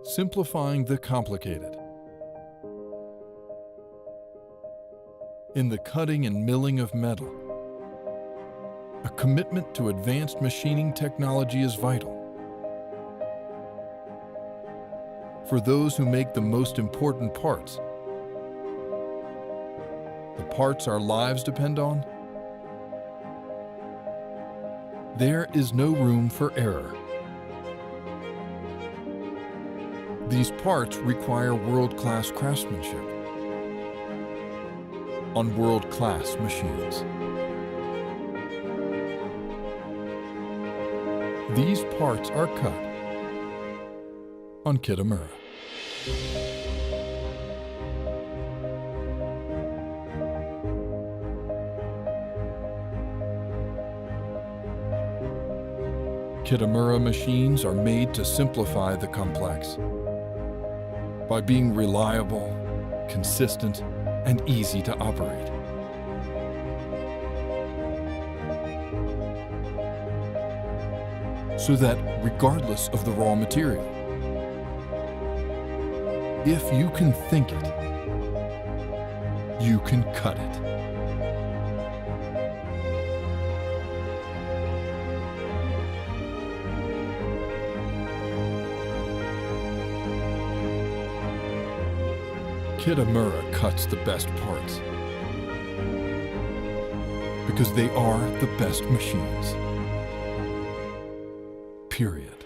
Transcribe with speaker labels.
Speaker 1: simplifying the complicated. In the cutting and milling of metal, a commitment to advanced machining technology is vital. For those who make the most important parts, the parts our lives depend on, there is no room for error. These parts require world-class craftsmanship on world-class machines. These parts are cut on Kitamura. Kitamura machines are made to simplify the complex by being reliable, consistent, and easy to operate. So that regardless of the raw material, if you can think it, you can cut it. Kitamura cuts the best parts because they are the best machines. Period.